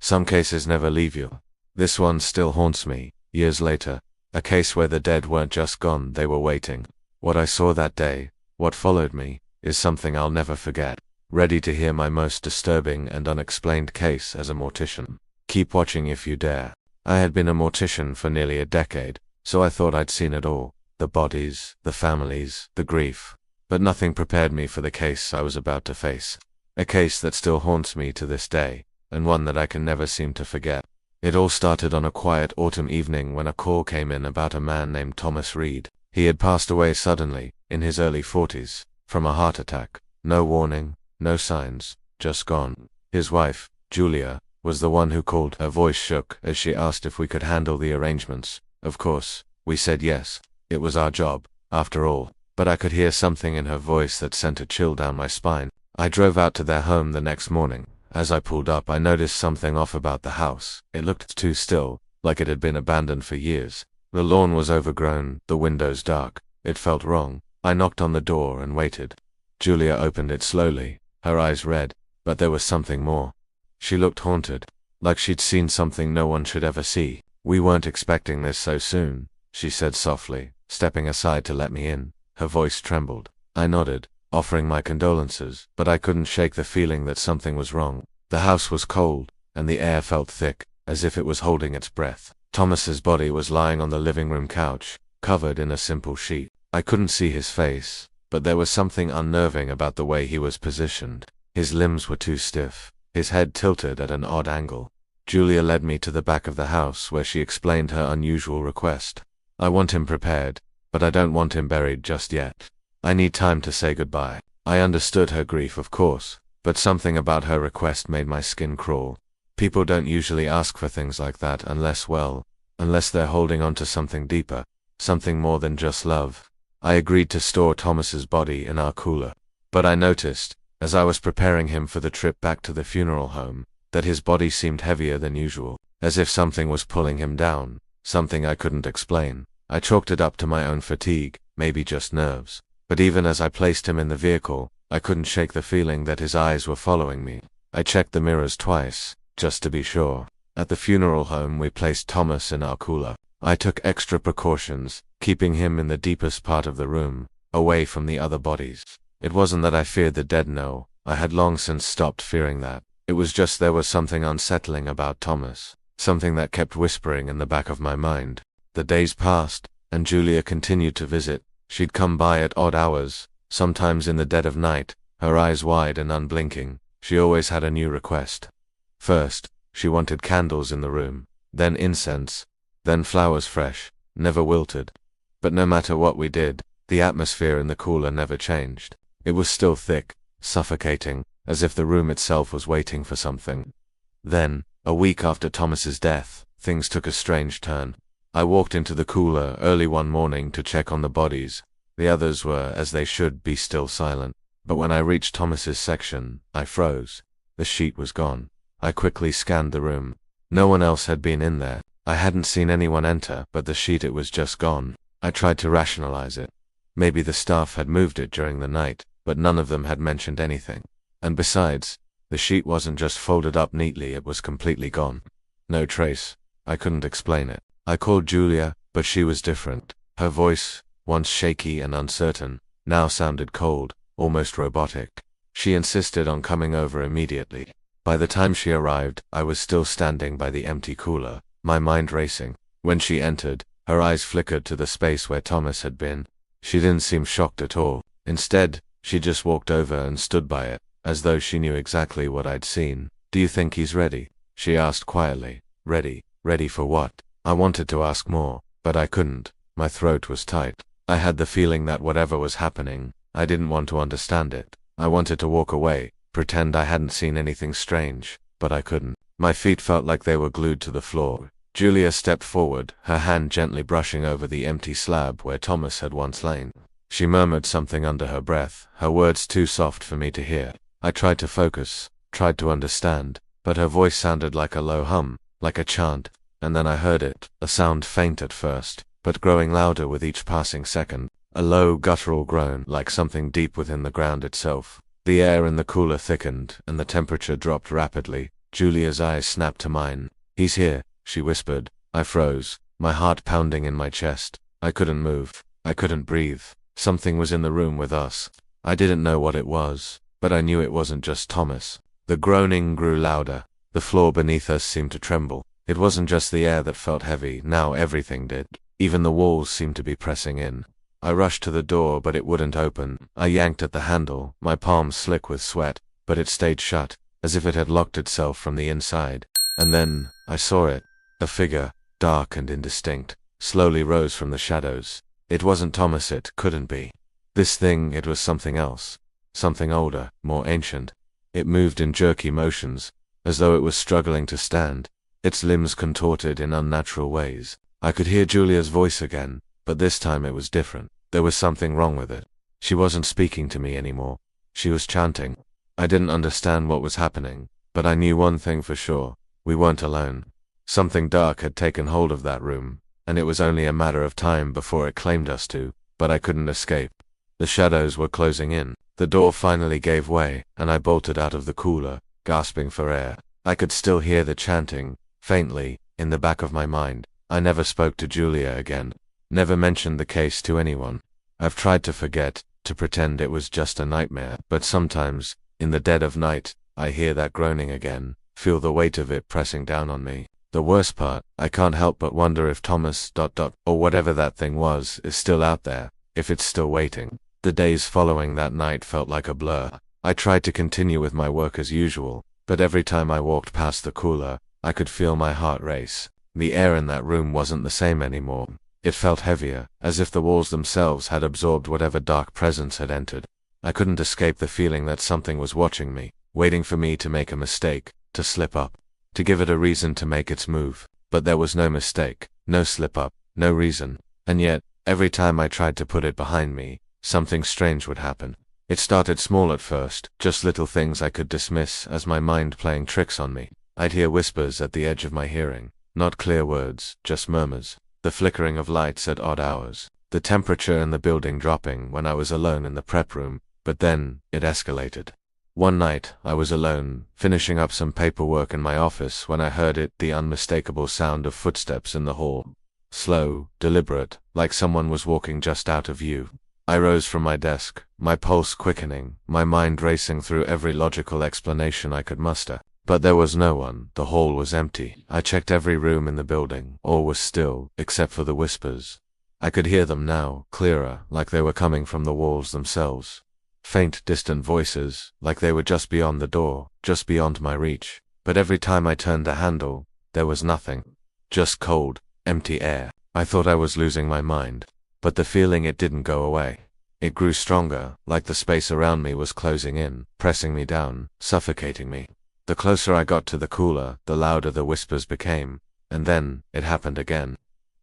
Some cases never leave you. This one still haunts me, years later. A case where the dead weren't just gone, they were waiting. What I saw that day, what followed me, is something I'll never forget. Ready to hear my most disturbing and unexplained case as a mortician? Keep watching if you dare. I had been a mortician for nearly a decade, so I thought I'd seen it all. The bodies, the families, the grief. But nothing prepared me for the case I was about to face. A case that still haunts me to this day, and one that I can never seem to forget. It all started on a quiet autumn evening when a call came in about a man named Thomas Reed. He had passed away suddenly, in his early 40s, from a heart attack. No warning, no signs, just gone. His wife, Julia, was the one who called. Her voice shook as she asked if we could handle the arrangements. Of course, we said yes. It was our job, after all. But I could hear something in her voice that sent a chill down my spine. I drove out to their home the next morning. As I pulled up, I noticed something off about the house. It looked too still, like it had been abandoned for years. The lawn was overgrown, the windows dark. It felt wrong. I knocked on the door and waited. Julia opened it slowly, her eyes red, but there was something more. She looked haunted, like she'd seen something no one should ever see. "We weren't expecting this so soon," she said softly, stepping aside to let me in. Her voice trembled. I nodded, offering my condolences, but I couldn't shake the feeling that something was wrong. The house was cold, and the air felt thick, as if it was holding its breath. Thomas's body was lying on the living room couch, covered in a simple sheet. I couldn't see his face, but there was something unnerving about the way he was positioned. His limbs were too stiff, his head tilted at an odd angle. Julia led me to the back of the house where she explained her unusual request. "I want him prepared, but I don't want him buried just yet. I need time to say goodbye." I understood her grief, of course, but something about her request made my skin crawl. People don't usually ask for things like that unless they're holding on to something deeper, something more than just love. I agreed to store Thomas's body in our cooler, but I noticed, as I was preparing him for the trip back to the funeral home, that his body seemed heavier than usual, as if something was pulling him down, something I couldn't explain. I chalked it up to my own fatigue, maybe just nerves. But even as I placed him in the vehicle, I couldn't shake the feeling that his eyes were following me. I checked the mirrors twice, just to be sure. At the funeral home, we placed Thomas in our cooler. I took extra precautions, keeping him in the deepest part of the room, away from the other bodies. It wasn't that I feared the dead, no. I had long since stopped fearing that. It was just there was something unsettling about Thomas, something that kept whispering in the back of my mind. The days passed, and Julia continued to visit. She'd come by at odd hours, sometimes in the dead of night, her eyes wide and unblinking. She always had a new request. First, she wanted candles in the room, then incense, then flowers fresh, never wilted. But no matter what we did, the atmosphere in the cooler never changed. It was still thick, suffocating, as if the room itself was waiting for something. Then, a week after Thomas's death, things took a strange turn. I walked into the cooler early one morning to check on the bodies. The others were, as they should be, still silent. But when I reached Thomas's section, I froze. The sheet was gone. I quickly scanned the room. No one else had been in there. I hadn't seen anyone enter, but the sheet, it was just gone. I tried to rationalize it. Maybe the staff had moved it during the night, but none of them had mentioned anything. And besides, the sheet wasn't just folded up neatly, it was completely gone. No trace. I couldn't explain it. I called Julia, but she was different. Her voice, once shaky and uncertain, now sounded cold, almost robotic. She insisted on coming over immediately. By the time she arrived, I was still standing by the empty cooler, my mind racing. When she entered, her eyes flickered to the space where Thomas had been. She didn't seem shocked at all. Instead, she just walked over and stood by it, as though she knew exactly what I'd seen. "Do you think he's ready?" she asked quietly. Ready? Ready for what? I wanted to ask more, but I couldn't. My throat was tight. I had the feeling that whatever was happening, I didn't want to understand it. I wanted to walk away, pretend I hadn't seen anything strange, but I couldn't. My feet felt like they were glued to the floor. Julia stepped forward, her hand gently brushing over the empty slab where Thomas had once lain. She murmured something under her breath, her words too soft for me to hear. I tried to focus, tried to understand, but her voice sounded like a low hum, like a chant, and then I heard it, a sound faint at first, but growing louder with each passing second, a low guttural groan like something deep within the ground itself. The air in the cooler thickened, and the temperature dropped rapidly. Julia's eyes snapped to mine. "He's here," she whispered. I froze, my heart pounding in my chest. I couldn't move. I couldn't breathe. Something was in the room with us. I didn't know what it was, but I knew it wasn't just Thomas. The groaning grew louder. The floor beneath us seemed to tremble. It wasn't just the air that felt heavy, now everything did. Even the walls seemed to be pressing in. I rushed to the door, but it wouldn't open. I yanked at the handle, my palms slick with sweat, but it stayed shut, as if it had locked itself from the inside. And then, I saw it. A figure, dark and indistinct, slowly rose from the shadows. It wasn't Thomas, it couldn't be. This thing, it was something else. Something older, more ancient. It moved in jerky motions, as though it was struggling to stand, its limbs contorted in unnatural ways. I could hear Julia's voice again, but this time it was different. There was something wrong with it. She wasn't speaking to me anymore. She was chanting. I didn't understand what was happening, but I knew one thing for sure. We weren't alone. Something dark had taken hold of that room, and it was only a matter of time before it claimed us too, but I couldn't escape. The shadows were closing in. The door finally gave way, and I bolted out of the cooler, gasping for air. I could still hear the chanting, faintly, in the back of my mind. I never spoke to Julia again. Never mentioned the case to anyone. I've tried to forget, to pretend it was just a nightmare, but sometimes, in the dead of night, I hear that groaning again, feel the weight of it pressing down on me. The worst part, I can't help but wonder if Thomas ... or whatever that thing was, is still out there, if it's still waiting. The days following that night felt like a blur. I tried to continue with my work as usual, but every time I walked past the cooler, I could feel my heart race. The air in that room wasn't the same anymore. It felt heavier, as if the walls themselves had absorbed whatever dark presence had entered. I couldn't escape the feeling that something was watching me, waiting for me to make a mistake, to slip up, to give it a reason to make its move. But there was no mistake, no slip up, no reason. And yet, every time I tried to put it behind me, something strange would happen. It started small at first, just little things I could dismiss as my mind playing tricks on me. I'd hear whispers at the edge of my hearing, not clear words, just murmurs. The flickering of lights at odd hours. The temperature in the building dropping when I was alone in the prep room, but then, it escalated. One night, I was alone, finishing up some paperwork in my office when I heard it, the unmistakable sound of footsteps in the hall. Slow, deliberate, like someone was walking just out of view. I rose from my desk, my pulse quickening, my mind racing through every logical explanation I could muster. But there was no one. The hall was empty. I checked every room in the building. All was still, except for the whispers. I could hear them now, clearer, like they were coming from the walls themselves. Faint, distant voices, like they were just beyond the door, just beyond my reach. But every time I turned the handle, there was nothing. Just cold, empty air. I thought I was losing my mind. But the feeling, it didn't go away. It grew stronger, like the space around me was closing in, pressing me down, suffocating me. The closer I got to the cooler, the louder the whispers became, and then, it happened again.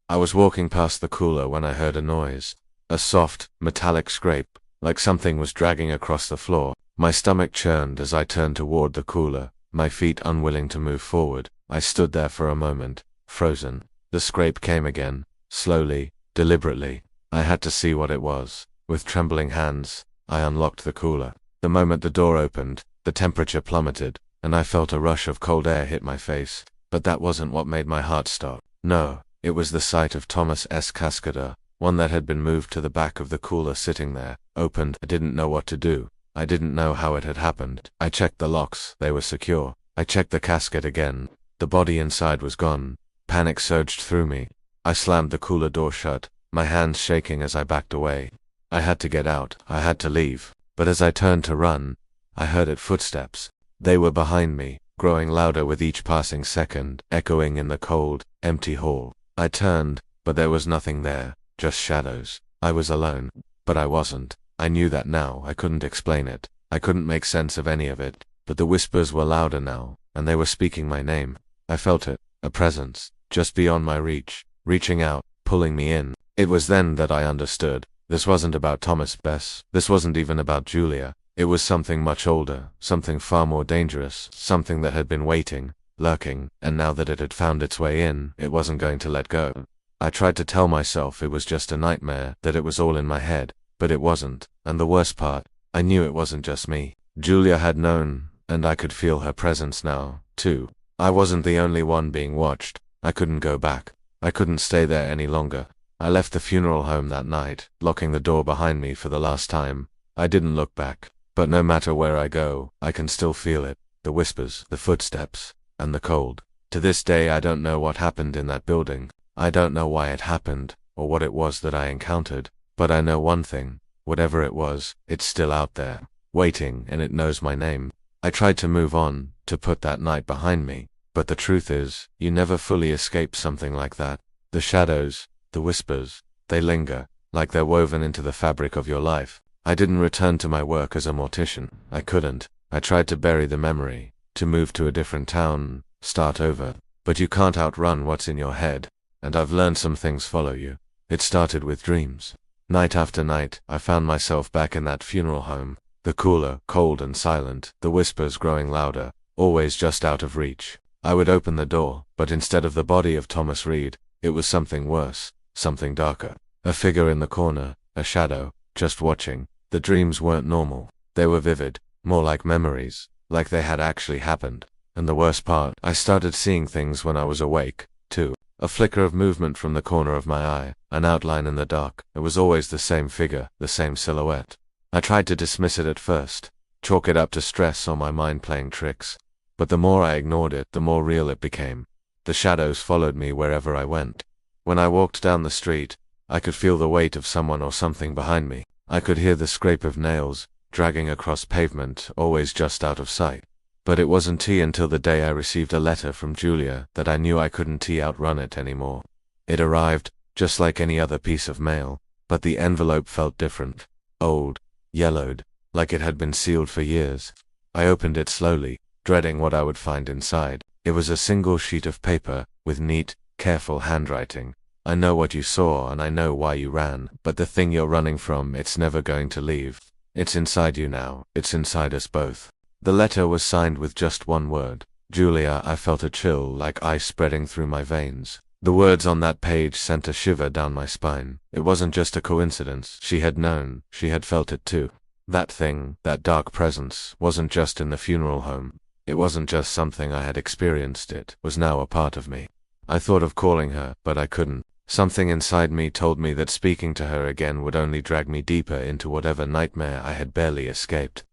I was walking past the cooler when I heard a noise. A soft, metallic scrape, like something was dragging across the floor. My stomach churned as I turned toward the cooler, my feet unwilling to move forward. I stood there for a moment, frozen. The scrape came again, slowly, deliberately. I had to see what it was. With trembling hands, I unlocked the cooler. The moment the door opened, the temperature plummeted, and I felt a rush of cold air hit my face. But that wasn't what made my heart stop. No, it was the sight of Thomas's cascada, one that had been moved to the back of the cooler sitting there, opened. I didn't know what to do. I didn't know how it had happened. I checked the locks, they were secure. I checked the casket again. The body inside was gone. Panic surged through me. I slammed the cooler door shut, my hands shaking as I backed away. I had to get out. I had to leave. But as I turned to run, I heard footsteps. They were behind me, growing louder with each passing second, echoing in the cold, empty hall. I turned, but there was nothing there, just shadows. I was alone. But I wasn't. I knew that now. I couldn't explain it. I couldn't make sense of any of it. But the whispers were louder now, and they were speaking my name. I felt it, a presence, just beyond my reach, reaching out, pulling me in. It was then that I understood. This wasn't about Thomas Bess. This wasn't even about Julia. It was something much older, something far more dangerous, something that had been waiting, lurking, and now that it had found its way in, it wasn't going to let go. I tried to tell myself it was just a nightmare, that it was all in my head, but it wasn't, and the worst part, I knew it wasn't just me. Julia had known, and I could feel her presence now, too. I wasn't the only one being watched. I couldn't go back. I couldn't stay there any longer. I left the funeral home that night, locking the door behind me for the last time. I didn't look back. But no matter where I go, I can still feel it. The whispers, the footsteps, and the cold. To this day I don't know what happened in that building. I don't know why it happened, or what it was that I encountered. But I know one thing. Whatever it was, it's still out there, waiting, and it knows my name. I tried to move on, to put that night behind me. But the truth is, you never fully escape something like that. The shadows, the whispers, they linger, like they're woven into the fabric of your life. I didn't return to my work as a mortician. I couldn't. I tried to bury the memory, to move to a different town, start over. But you can't outrun what's in your head, and I've learned some things follow you. It started with dreams. Night after night, I found myself back in that funeral home. The cooler, cold and silent, the whispers growing louder, always just out of reach. I would open the door, but instead of the body of Thomas Reed, it was something worse, something darker. A figure in the corner, a shadow, just watching. The dreams weren't normal. They were vivid, more like memories, like they had actually happened. And the worst part, I started seeing things when I was awake, too. A flicker of movement from the corner of my eye, an outline in the dark. It was always the same figure, the same silhouette. I tried to dismiss it at first, chalk it up to stress or my mind playing tricks. But the more I ignored it, the more real it became. The shadows followed me wherever I went. When I walked down the street, I could feel the weight of someone or something behind me. I could hear the scrape of nails, dragging across pavement, always just out of sight. But it wasn't until the day I received a letter from Julia that I knew I couldn't outrun it anymore. It arrived, just like any other piece of mail, but the envelope felt different. Old, yellowed, like it had been sealed for years. I opened it slowly, dreading what I would find inside. It was a single sheet of paper, with neat, careful handwriting. I know what you saw and I know why you ran, but the thing you're running from, it's never going to leave. It's inside you now, it's inside us both. The letter was signed with just one word. Julia. I felt a chill like ice spreading through my veins. The words on that page sent a shiver down my spine. It wasn't just a coincidence. She had known, she had felt it too. That thing, that dark presence, wasn't just in the funeral home. It wasn't just something I had experienced, it was now a part of me. I thought of calling her, but I couldn't. Something inside me told me that speaking to her again would only drag me deeper into whatever nightmare I had barely escaped.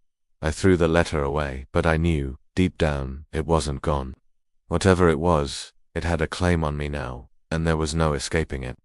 I threw the letter away, but I knew, deep down, it wasn't gone. Whatever it was, it had a claim on me now, and there was no escaping it.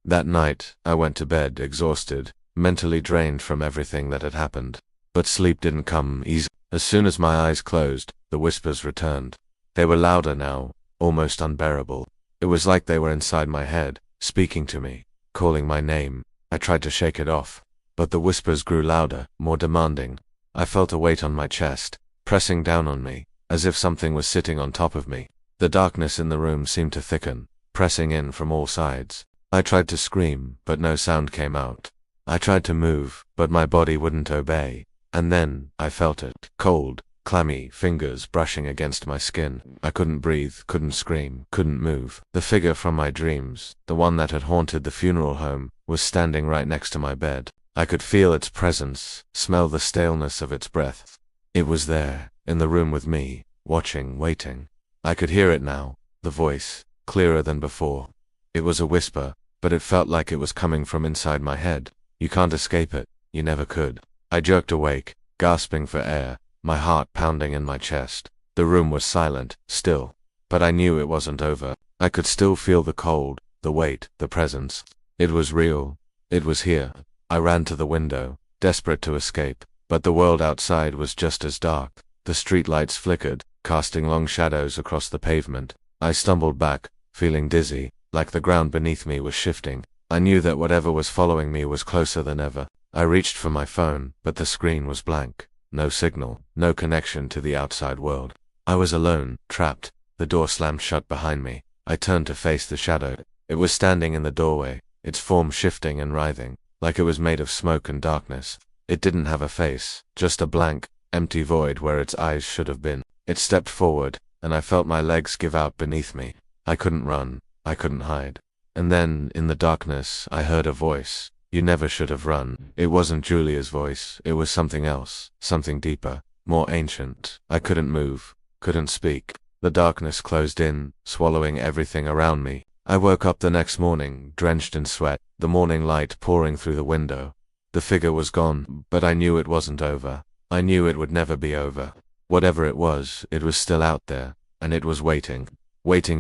That night, I went to bed exhausted, mentally drained from everything that had happened. But sleep didn't come easy. As soon as my eyes closed, the whispers returned. They were louder now, almost unbearable. It was like they were inside my head, speaking to me, calling my name. I tried to shake it off, but the whispers grew louder, more demanding. I felt a weight on my chest, pressing down on me, as if something was sitting on top of me. The darkness in the room seemed to thicken, pressing in from all sides. I tried to scream, but no sound came out. I tried to move, but my body wouldn't obey. And then, I felt it, cold, clammy fingers brushing against my skin. I couldn't breathe, couldn't scream, couldn't move. The figure from my dreams, the one that had haunted the funeral home, was standing right next to my bed. I could feel its presence, smell the staleness of its breath. It was there, in the room with me, watching, waiting. I could hear it now, the voice, clearer than before. It was a whisper, but it felt like it was coming from inside my head. You can't escape it, you never could. I jerked awake, gasping for air, my heart pounding in my chest. The room was silent, still, but I knew it wasn't over. I could still feel the cold, the weight, the presence. It was real. It was here. I ran to the window, desperate to escape, but the world outside was just as dark. The streetlights flickered, casting long shadows across the pavement. I stumbled back, feeling dizzy, like the ground beneath me was shifting. I knew that whatever was following me was closer than ever. I reached for my phone, but the screen was blank. No signal, no connection to the outside world. I was alone, trapped. The door slammed shut behind me. I turned to face the shadow. It was standing in the doorway, its form shifting and writhing, like it was made of smoke and darkness. It didn't have a face, just a blank, empty void where its eyes should have been. It stepped forward, and I felt my legs give out beneath me. I couldn't run, I couldn't hide. And then, in the darkness, I heard a voice. You never should have run. It wasn't Julia's voice, it was something else, something deeper, more ancient. I couldn't move, couldn't speak. The darkness closed in, swallowing everything around me. I woke up the next morning, drenched in sweat, the morning light pouring through the window. The figure was gone, but I knew it wasn't over. I knew it would never be over. Whatever it was still out there, and it was waiting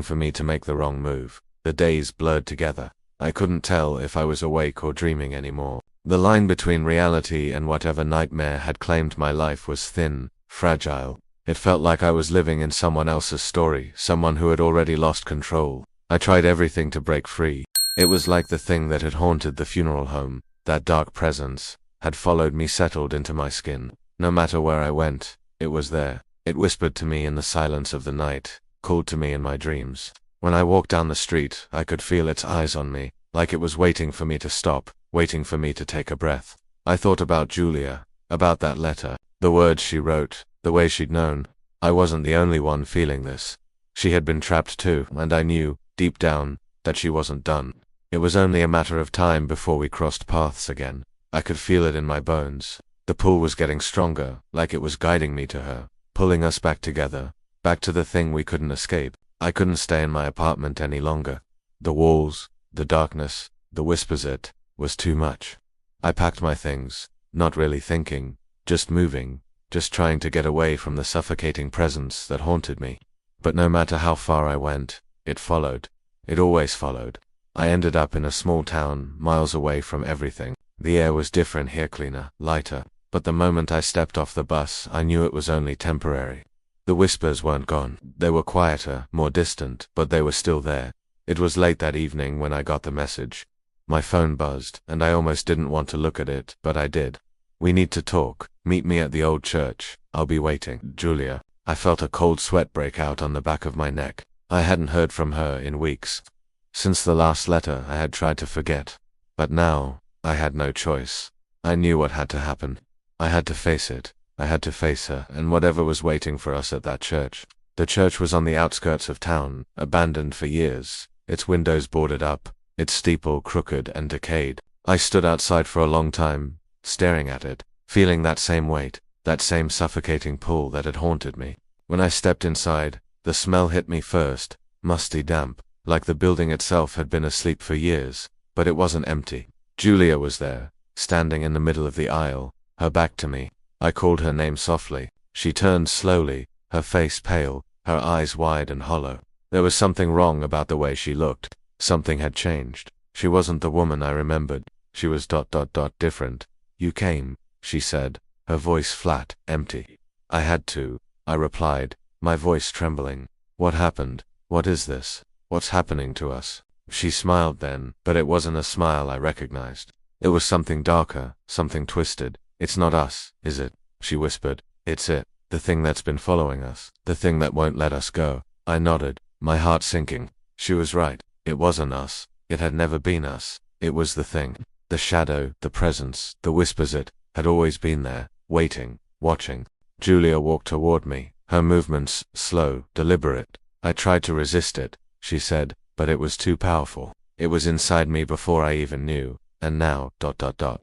for me to make the wrong move. The days blurred together. I couldn't tell if I was awake or dreaming anymore. The line between reality and whatever nightmare had claimed my life was thin, fragile. It felt like I was living in someone else's story, someone who had already lost control. I tried everything to break free. It was like the thing that had haunted the funeral home, that dark presence, had followed me, settled into my skin. No matter where I went, it was there. It whispered to me in the silence of the night, called to me in my dreams. When I walked down the street, I could feel its eyes on me, like it was waiting for me to stop, waiting for me to take a breath. I thought about Julia, about that letter, the words she wrote, the way she'd known. I wasn't the only one feeling this. She had been trapped too, and I knew, deep down, that she wasn't done. It was only a matter of time before we crossed paths again. I could feel it in my bones. The pull was getting stronger, like it was guiding me to her, pulling us back together, back to the thing we couldn't escape. I couldn't stay in my apartment any longer. The walls, the darkness, the whispers, it was too much. I packed my things, not really thinking, just moving, just trying to get away from the suffocating presence that haunted me. But no matter how far I went, it followed. It always followed. I ended up in a small town, miles away from everything. The air was different here, cleaner, lighter. But the moment I stepped off the bus, I knew it was only temporary. The whispers weren't gone. They were quieter, more distant, but they were still there. It was late that evening when I got the message. My phone buzzed, and I almost didn't want to look at it, but I did. "We need to talk. Meet me at the old church. I'll be waiting. Julia." I felt a cold sweat break out on the back of my neck. I hadn't heard from her in weeks. Since the last letter, I had tried to forget. But now, I had no choice. I knew what had to happen. I had to face it. I had to face her and whatever was waiting for us at that church. The church was on the outskirts of town, abandoned for years, its windows boarded up, its steeple crooked and decayed. I stood outside for a long time, staring at it, feeling that same weight, that same suffocating pull that had haunted me. When I stepped inside, the smell hit me first, musty damp, like the building itself had been asleep for years, but it wasn't empty. Julia was there, standing in the middle of the aisle, her back to me. I called her name softly. She turned slowly, her face pale, her eyes wide and hollow. There was something wrong about the way she looked. Something had changed. She wasn't the woman I remembered. She was different. "You came," she said, her voice flat, empty. I replied, my voice trembling. "What happened? What is this? What's happening to us?" She smiled then, but it wasn't a smile I recognized. It was something darker, something twisted. "It's not us, is it?" she whispered. "It's it. The thing that's been following us. The thing that won't let us go." I nodded, my heart sinking. She was right. It wasn't us. It had never been us. It was the thing. The shadow, the presence, the whispers, it had always been there, waiting, watching. Julia walked toward me, her movements slow, deliberate. "I tried to resist it," she said, "but it was too powerful. It was inside me before I even knew. And now,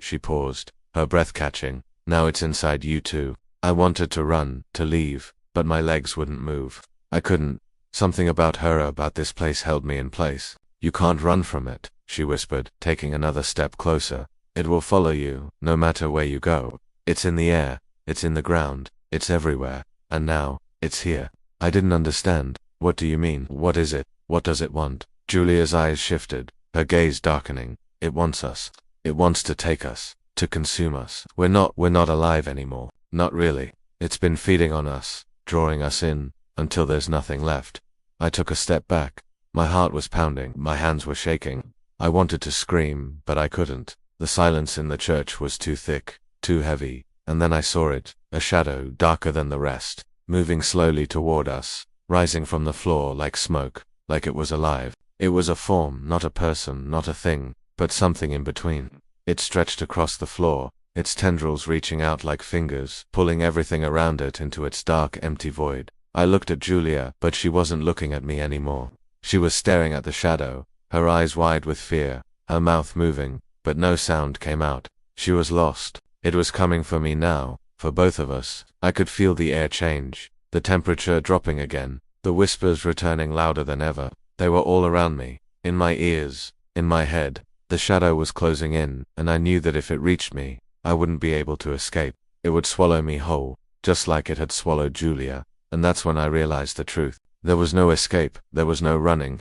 she paused, her breath catching. "Now it's inside you too." I wanted to run, to leave, but my legs wouldn't move. I couldn't. Something about her, about this place held me in place. "You can't run from it," she whispered, taking another step closer. "It will follow you, no matter where you go. It's in the air, it's in the ground, it's everywhere, and now, it's here." I didn't understand. "What do you mean? What is it? What does it want?" Julia's eyes shifted, her gaze darkening. "It wants us. It wants to take us, to consume us. We're not alive anymore. Not really. It's been feeding on us, drawing us in, until there's nothing left." I took a step back. My heart was pounding, my hands were shaking. I wanted to scream, but I couldn't. The silence in the church was too thick, too heavy, and then I saw it, a shadow darker than the rest, moving slowly toward us, rising from the floor like smoke, like it was alive. It was a form, not a person, not a thing, but something in between. It stretched across the floor, its tendrils reaching out like fingers, pulling everything around it into its dark, empty void. I looked at Julia, but she wasn't looking at me anymore. She was staring at the shadow, her eyes wide with fear, her mouth moving, but no sound came out. She was lost. It was coming for me now, for both of us. I could feel the air change, the temperature dropping again, the whispers returning louder than ever. They were all around me, in my ears, in my head. The shadow was closing in, and I knew that if it reached me, I wouldn't be able to escape. It would swallow me whole, just like it had swallowed Julia, and that's when I realized the truth. There was no escape, there was no running.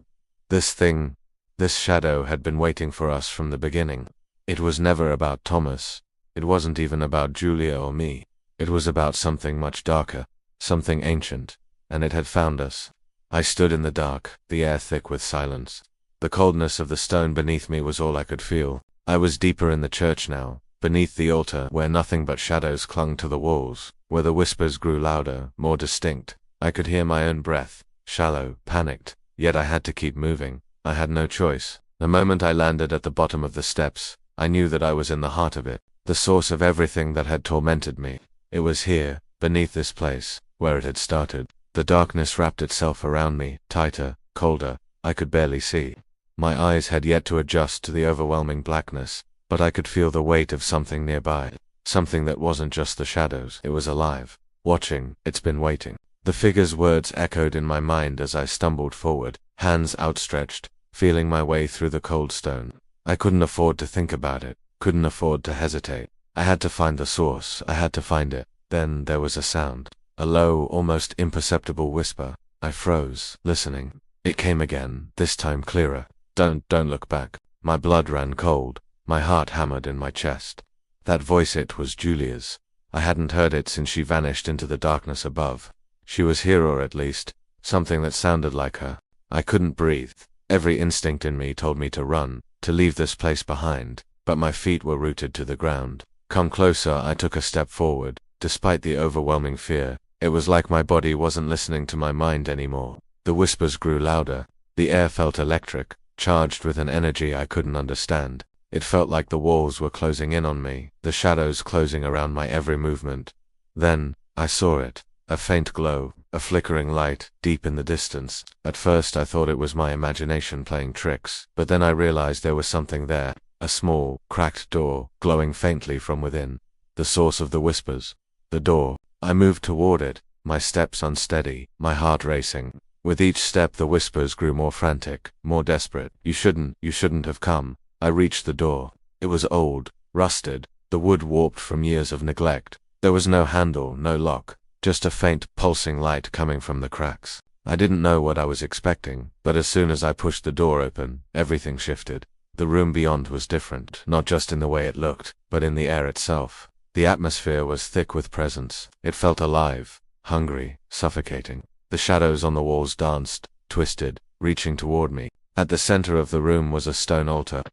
This thing, this shadow had been waiting for us from the beginning. It was never about Thomas. It wasn't even about Julia or me. It was about something much darker, something ancient, and it had found us. I stood in the dark, the air thick with silence. The coldness of the stone beneath me was all I could feel. I was deeper in the church now, beneath the altar, where nothing but shadows clung to the walls, where the whispers grew louder, more distinct. I could hear my own breath, shallow, panicked, yet I had to keep moving. I had no choice. The moment I landed at the bottom of the steps, I knew that I was in the heart of it, the source of everything that had tormented me. It was here, beneath this place, where it had started. The darkness wrapped itself around me, tighter, colder. I could barely see. My eyes had yet to adjust to the overwhelming blackness, but I could feel the weight of something nearby. Something that wasn't just the shadows. It was alive. Watching. It's been waiting. The figure's words echoed in my mind as I stumbled forward, hands outstretched, feeling my way through the cold stone. I couldn't afford to think about it, couldn't afford to hesitate. I had to find the source. I had to find it. Then there was a sound. A low, almost imperceptible whisper. I froze, listening. It came again, this time clearer. Don't look back. My blood ran cold. My heart hammered in my chest. That voice, it was Julia's. I hadn't heard it since she vanished into the darkness above. She was here, or at least, something that sounded like her. I couldn't breathe. Every instinct in me told me to run, to leave this place behind, but my feet were rooted to the ground. Come closer, I took a step forward. Despite the overwhelming fear, it was like my body wasn't listening to my mind anymore. The whispers grew louder. The air felt electric, charged with an energy I couldn't understand. It felt like the walls were closing in on me, the shadows closing around my every movement. Then, I saw it. A faint glow, a flickering light, deep in the distance. At first I thought it was my imagination playing tricks, but then I realized there was something there. A small, cracked door, glowing faintly from within. The source of the whispers. The door. I moved toward it, my steps unsteady, my heart racing. With each step the whispers grew more frantic, more desperate. You shouldn't have come. I reached the door. It was old, rusted, the wood warped from years of neglect. There was no handle, no lock, just a faint, pulsing light coming from the cracks. I didn't know what I was expecting, but as soon as I pushed the door open, everything shifted. The room beyond was different, not just in the way it looked, but in the air itself. The atmosphere was thick with presence. It felt alive, hungry, suffocating. The shadows on the walls danced, twisted, reaching toward me. At the center of the room was a stone altar.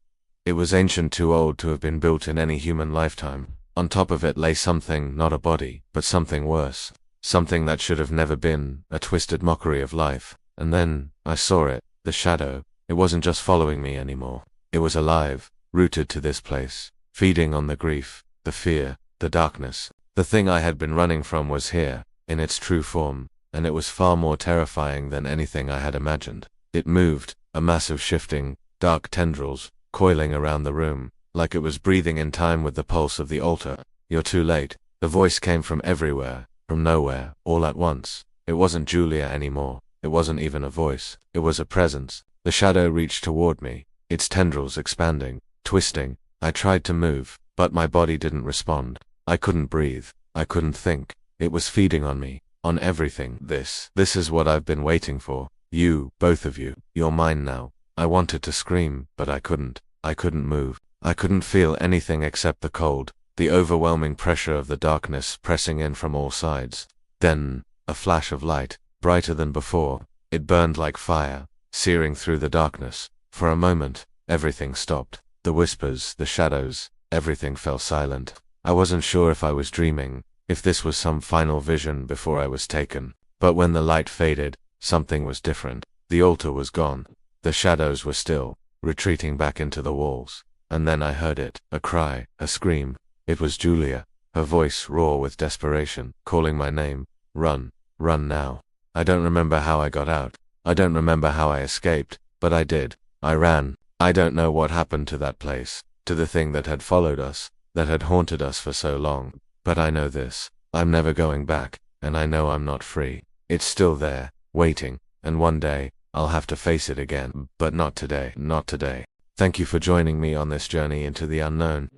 It was ancient, too old to have been built in any human lifetime. On top of it lay something, not a body, but something worse. Something that should have never been, a twisted mockery of life. And then, I saw it, the shadow. It wasn't just following me anymore. It was alive, rooted to this place, feeding on the grief, the fear, the darkness. The thing I had been running from was here, in its true form, and it was far more terrifying than anything I had imagined. It moved, a mass of shifting, dark tendrils, coiling around the room, like it was breathing in time with the pulse of the altar. You're too late. The voice came from everywhere, from nowhere, all at once. It wasn't Julia anymore. It wasn't even a voice. It was a presence. The shadow reached toward me, its tendrils expanding, twisting. I tried to move, but my body didn't respond. I couldn't breathe. I couldn't think. It was feeding on me, on everything. This is what I've been waiting for. You, both of you, you're mine now. I wanted to scream, but I couldn't. I couldn't move. I couldn't feel anything except the cold, the overwhelming pressure of the darkness pressing in from all sides. Then, a flash of light, brighter than before. It burned like fire, searing through the darkness. For a moment, everything stopped. The whispers, the shadows, everything fell silent. I wasn't sure if I was dreaming, if this was some final vision before I was taken. But when the light faded, something was different. The altar was gone. The shadows were still, retreating back into the walls. And then I heard it, a cry, a scream. It was Julia, her voice raw with desperation, calling my name. Run, run now. I don't remember how I got out. I don't remember how I escaped, but I did. I ran. I don't know what happened to that place, to the thing that had followed us, that had haunted us for so long. But I know this. I'm never going back, and I know I'm not free. It's still there, waiting, and one day, I'll have to face it again, but not today, not today. Thank you for joining me on this journey into the unknown.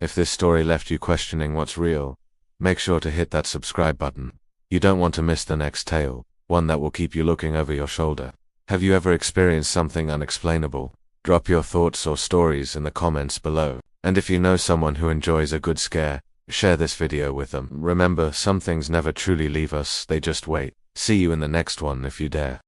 If this story left you questioning what's real, make sure to hit that subscribe button. You don't want to miss the next tale, one that will keep you looking over your shoulder. Have you ever experienced something unexplainable? Drop your thoughts or stories in the comments below. And if you know someone who enjoys a good scare, share this video with them. Remember, some things never truly leave us, they just wait. See you in the next one if you dare.